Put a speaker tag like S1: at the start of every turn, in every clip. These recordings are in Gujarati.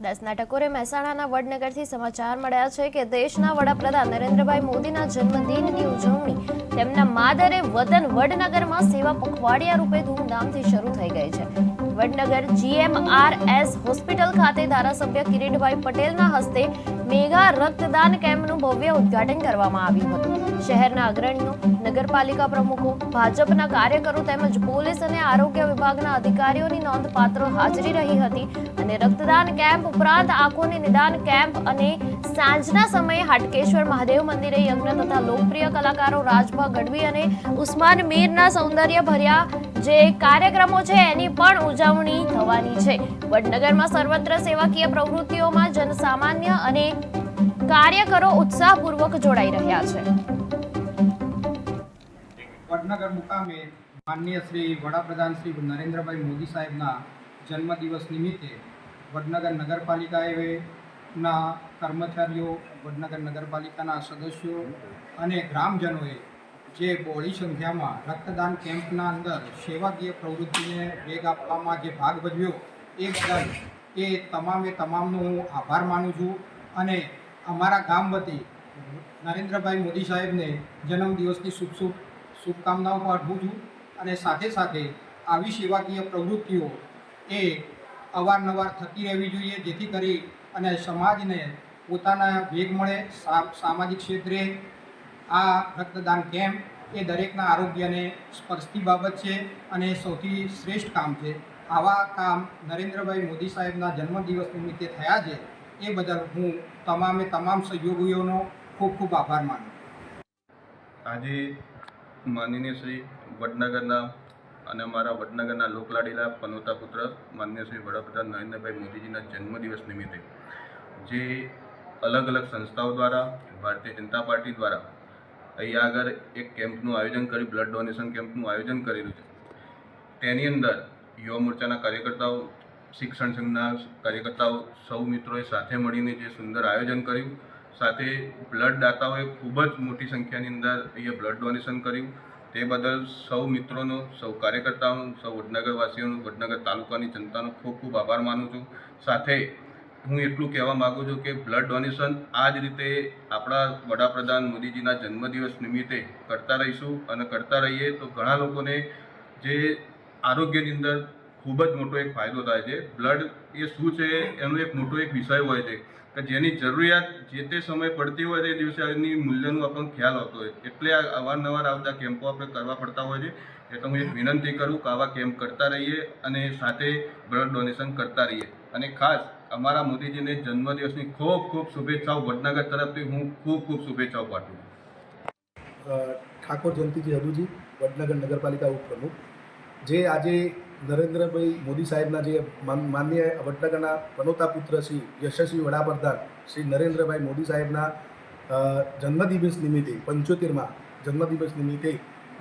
S1: દસના ટકોરે મહેસાણાના વડનગરથી સમાચાર મળ્યા છે કે દેશના વડાપ્રધાન નરેન્દ્રભાઈ મોદીના જન્મદિનની ઉજવણી તેમના માદરે વતન વડનગરમાં સેવા પખવાડિયા રૂપે ધૂમધામથી શરૂ થઈ ગઈ છે। વડનગર GMRS હોસ્પિટલ ખાતે ધારાસભ્ય કિરીટભાઈ પટેલના હસ્તે મેગા રક્તદાન કેમ્પનું ભવ્ય ઉદ્ઘાટન કરવામાં આવ્યું હતું। શહેરના અગ્રણીઓ, નગરપાલિકા પ્રમુખો, ભાજપના કાર્યકરો તેમજ પોલીસ અને આરોગ્ય વિભાગના અધિકારીઓની નોંધપાત્ર હાજરી રહી હતી અને રક્તદાન કેમ્પ ઉપરાંત આંખોને નિદાન કેમ્પ અને સાંજના સમયે હાટકેશ્વર મહાદેવ મંદિરે યજ્ઞ તથા લોકપ્રિય કલાકારો રાજભા ગઢવી અને ઉસ્માન મીરના સૌંદર્ય ભર્યા જે કાર્યક્રમો છે એની પણ ઉજવણી થવાની છે। વડનગરમાં સર્વત્ર સેવાકીય પ્રવૃત્તિઓમાં જનસામાન્ય અને કાર્યકરો ઉત્સાહપૂર્વક જોડાઈ રહ્યા છે।
S2: વડનગર મુકામે માનનીય શ્રી વડાપ્રધાન શ્રી નરેન્દ્રભાઈ મોદી સાહેબના જન્મદિવસ નિમિત્તે વડનગર નગરપાલિકાના કર્મચારીઓ, વડનગર નગરપાલિકાના સદસ્યો અને ગ્રામજનોએ જે બહોળી સંખ્યામાં રક્તદાન કેમ્પના અંદર સેવાકીય પ્રવૃત્તિને વેગ આપવામાં જે ભાગ ભજવ્યો એ બદલ એ તમામનો હું આભાર માનું છું અને અમારા ગામ વતી નરેન્દ્રભાઈ મોદી સાહેબને જન્મદિવસની શુભકામનાઓ પાઠવું છું અને સાથે સાથે આવી સેવાકીય પ્રવૃત્તિઓ એ અવારનવાર થતી રહેવી જોઈએ જેથી કરી અને સમાજને પોતાના વેગ મળે। સામાજિક ક્ષેત્રે આ રક્તદાન કેમ્પ એ દરેકના આરોગ્યને સ્પર્શતી બાબત છે અને સૌથી શ્રેષ્ઠ કામ છે। આવા કામ નરેન્દ્રભાઈ મોદી સાહેબના જન્મદિવસ નિમિત્તે થયા છે એ બદલ હું તમામ સહયોગીઓનો ખૂબ ખૂબ આભાર માનું।
S3: આજે માનનીય શ્રી વડનગરના અને અમારા વડનગરના લોકલાડીલા પનોતા પુત્ર માનનીય શ્રી વડાપ્રધાન નરેન્દ્રભાઈ મોદીજીના જન્મદિવસ નિમિત્તે જે અલગ અલગ સંસ્થાઓ દ્વારા ભારતીય જનતા પાર્ટી દ્વારા અહીંયા આગળ એક કેમ્પનું આયોજન કર્યું, બ્લડ ડોનેશન કેમ્પનું આયોજન કરેલું છે। તેની અંદર યુવા મોરચાના કાર્યકર્તાઓ, શિક્ષણ સંઘના કાર્યકર્તાઓ, સૌ મિત્રોએ સાથે મળીને જે સુંદર આયોજન કર્યું, સાથે બ્લડ દાતાઓએ ખૂબ જ મોટી સંખ્યાની અંદર અહીંયા બ્લડ ડોનેશન કર્યું। તે બદલ સૌ મિત્રોનો, સૌ કાર્યકર્તાઓનો, સૌ વડનગરવાસીઓનો, વડનગર તાલુકાની જનતાનો ખૂબ ખૂબ આભાર માનું છું। સાથે હું એટલું કહેવા માગું છું કે બ્લડ ડોનેશન આ જ રીતે આપણા વડાપ્રધાન મોદીજીના જન્મદિવસ નિમિત્તે કરતા રહીશું અને કરતા રહીએ તો ઘણા લોકોને જે આરોગ્યની અંદર ખૂબ જ મોટો એક ફાયદો થાય છે। બ્લડ એ શું છે એનો એક મોટો એક વિષય હોય છે કે જેની જરૂરિયાત જે તે સમય પડતી હોય તે દિવસે એની મૂલ્યનું આપણને ખ્યાલ આવતો હોય, એટલે આ અવારનવાર આવતા કેમ્પો આપણે કરવા પડતા હોય છે। એટલે હું એક વિનંતી કરું કે આવા કેમ્પ કરતા રહીએ અને સાથે બ્લડ ડોનેશન કરતા રહીએ અને ખાસ અમારા મોદીજીને જન્મદિવસની ખૂબ ખૂબ શુભેચ્છાઓ વડનગર તરફથી હું ખૂબ ખૂબ શુભેચ્છાઓ પાઠવું છું।
S4: ઠાકોર જયંતિજી હદુજી, વડનગર નગરપાલિકા ઉપપ્રમુખ, જે આજે નરેન્દ્રભાઈ મોદી સાહેબના જે માનનીય વડનગરના પનોતા પુત્ર શ્રી યશસ્વી વડાપ્રધાન શ્રી નરેન્દ્રભાઈ મોદી સાહેબના જન્મદિવસ નિમિત્તે 75મા જન્મદિવસ નિમિત્તે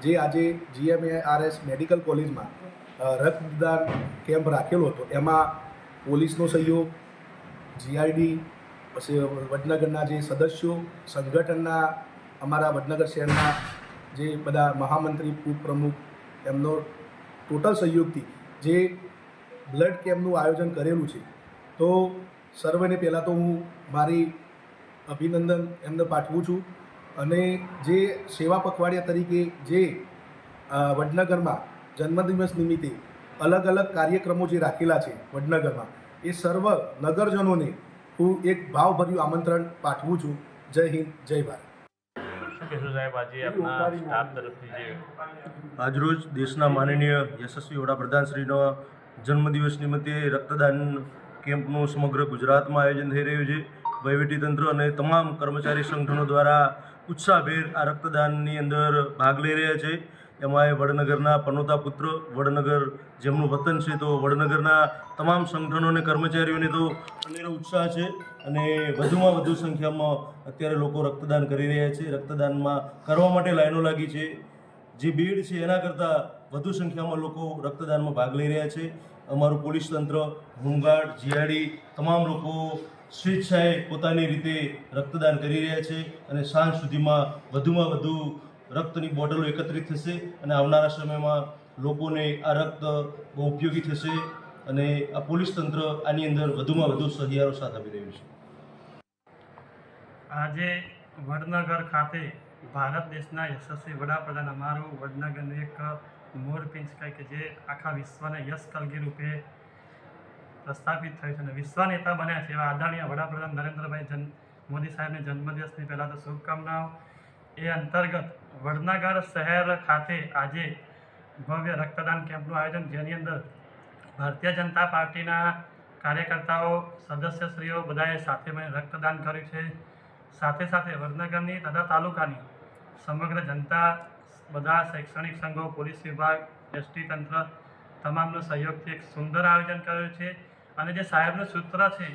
S4: જે આજે GMRS મેડિકલ કોલેજમાં રક્તદાન કેમ્પ રાખેલો હતો, એમાં પોલીસનો સહયોગ, GRD, પછી વડનગરના જે સદસ્યો, સંગઠનના અમારા વડનગર શહેરના જે બધા મહામંત્રી, ઉપપ્રમુખ, એમનો ટોટલ સહયોગથી જે બ્લડ કેમ્પનું આયોજન કરેલું છે। તો સર્વેને પહેલાં તો હું મારી અભિનંદન એમને પાઠવું છું અને જે સેવા પખવાડિયા તરીકે જે વડનગરમાં જન્મદિવસ નિમિત્તે અલગ અલગ કાર્યક્રમો જે રાખેલા છે વડનગરમાં, એ સર્વ નગરજનોને હું એક ભાવભર્યું આમંત્રણ પાઠવું છું। જય હિન્દ, જય ભારત।
S5: આજરોજ દેશના માનનીય યશસ્વી વડાપ્રધાન શ્રીનો જન્મદિવસ નિમિત્તે રક્તદાન કેમ્પનું સમગ્ર ગુજરાતમાં આયોજન થઈ રહ્યું છે। વહીવટીતંત્ર અને તમામ કર્મચારી સંગઠનો દ્વારા ઉત્સાહભેર આ રક્તદાનની અંદર ભાગ લઈ રહ્યા છે। એમાં વડનગરના પનોતા પુત્ર, વડનગર જેમનું વતન છે, તો વડનગરના તમામ સંગઠનો અને કર્મચારીઓને તો અનેરો ઉત્સાહ છે અને વધુમાં વધુ સંખ્યામાં અત્યારે લોકો રક્તદાન કરી રહ્યા છે। રક્તદાનમાં કરવા માટે લાઈનો લાગી છે, જે ભીડ છે એના કરતાં વધુ સંખ્યામાં લોકો રક્તદાનમાં ભાગ લઈ રહ્યા છે। અમારું પોલીસ તંત્ર, હોમગાર્ડ, GRD તમામ લોકો સ્વેચ્છાએ પોતાની રીતે રક્તદાન કરી રહ્યા છે અને સાંજ સુધીમાં વધુમાં વધુ રક્તની બોટલો એકત્રિત થશે અને આવનારા સમયમાં લોકોને આ રક્ત બહુ ઉપયોગી થશે અને આ પોલીસ તંત્ર આની અંદર વધુમાં વધુ સહિયારો સાથ આપી રહ્યું છે.
S6: આજે વડનગર ખાતે ભારત દેશના યશસ્વી વડાપ્રધાન અમારું વડનગરનું એક મોરપિંચ કહે કે જે આખા વિશ્વને યશ કલગી રૂપે પ્રસ્થાપિત થયું છે અને વિશ્વ નેતા બન્યા છે એવા આદરણીય વડાપ્રધાન નરેન્દ્રભાઈ મોદી સાહેબને જન્મદિવસની પહેલાં તો શુભકામનાઓ. એ અંતર્ગત વડનગર શહેર ખાતે આજે ભવ્ય રક્તદાન કેમ્પનું આયોજન, જેની અંદર ભારતીય જનતા પાર્ટીના કાર્યકર્તાઓ, સદસ્યશ્રીઓ બધાએ સાથે મળીને રક્તદાન કર્યું છે. સાથે સાથે વડનગરની તથા તાલુકાની સમગ્ર જનતા, બધા શૈક્ષણિક સંઘો, પોલીસ વિભાગ, એસટી તંત્ર તમામનો સહયોગથી એક સુંદર આયોજન કર્યું છે. અને જે સાહેબનું સૂત્ર છે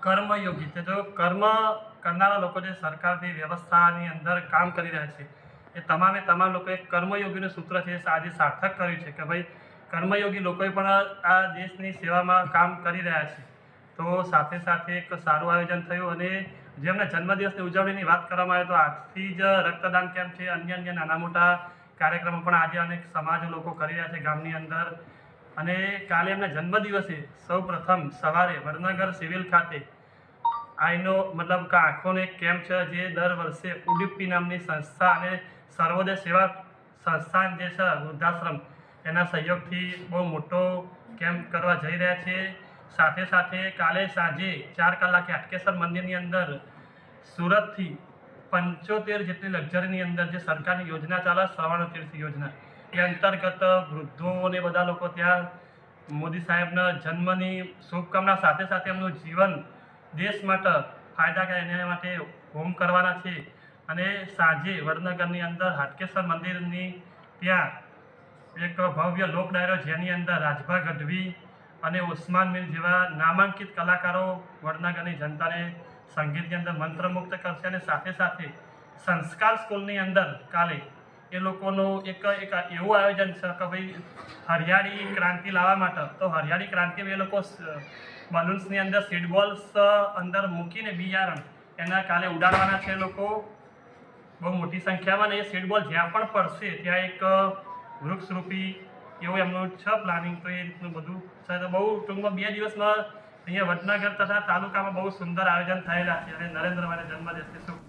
S6: કર્મયોગી, તે જો કર્મ કરનારા લોકો જે સરકારની વ્યવસ્થાની અંદર કામ કરી રહ્યા છે એ તમામ લોકો એક કર્મયોગીનું સૂત્ર છે આજે સાર્થક કર્યું છે કે ભાઈ કર્મયોગી લોકોએ પણ આ દેશની સેવામાં કામ કરી રહ્યા છે. તો સાથે સાથે એક સારું આયોજન થયું અને જેમના જન્મદિવસની ઉજવણીની વાત કરવામાં આવે તો આજથી જ રક્તદાન કેમ્પ છે, અન્ય નાના મોટા કાર્યક્રમો પણ આજે અનેક સમાજ લોકો કરી રહ્યા છે ગામની અંદર. અને કાલે એમના જન્મદિવસે સૌ પ્રથમ સવારે વડનગર સિવિલ ખાતે આઈનો મતલબ કે આંખોનો એક કેમ્પ છે જે દર વર્ષે ઉડીપી નામની સંસ્થા અને સર્વોદય સેવા સંસ્થાન જે છે વૃદ્ધાશ્રમ, એના સહયોગથી બહુ મોટો કેમ્પ કરવા જઈ રહ્યા છે. સાથે સાથે કાલે સાંજે 4 કલાકે હાટકેશ્વર મંદિરની અંદર સુરતથી 75 જેટલી લક્ઝરીની અંદર જે સરકારની યોજના ચાલે શ્રવણ તીર્થ યોજના, એ અંતર્ગત વૃદ્ધોને બધા લોકો ત્યાં મોદી સાહેબના જન્મની શુભકામના સાથે સાથે એમનું જીવન દેશ માટે ફાયદાકારક એના માટે હોમ કરવાના છે. અને સાંજે વડનગરની અંદર હાટકેશ્વર મંદિરની ત્યાં એક ભવ્ય લોક ડાયરો, જેની અંદર રાજભા ગઢવી અને ઉસ્માન મીર જેવા નામાંકિત કલાકારો વડનગરની જનતાને સંગીતની અંદર મંત્રમુગ્ધ કરશે. અને સાથે સાથે સંસ્કાર સ્કૂલની અંદર કાલે એ લોકોનું એક એવું આયોજન છે કે ભાઈ હરિયાળી ક્રાંતિ લાવવા માટે, તો હરિયાળી ક્રાંતિ એ લોકો બલૂન્સની અંદર સીડ બોલ્સ અંદર મૂકીને બિયારણ એના કાલે ઉડાડવાના છે લોકો બહુ મોટી સંખ્યામાં. ને એ સીડ બોલ જ્યાં પણ પડશે ત્યાં એક વૃક્ષરૂપી એવું એમનું છે પ્લાનિંગ. તો એ રીતનું બધું છે. તો બહુ ટૂંકમાં 2 દિવસમાં અહીંયા વડનગર તથા તાલુકામાં બહુ સુંદર આયોજન થયેલા છે અને નરેન્દ્રભાઈના જન્મદિવસની શુભ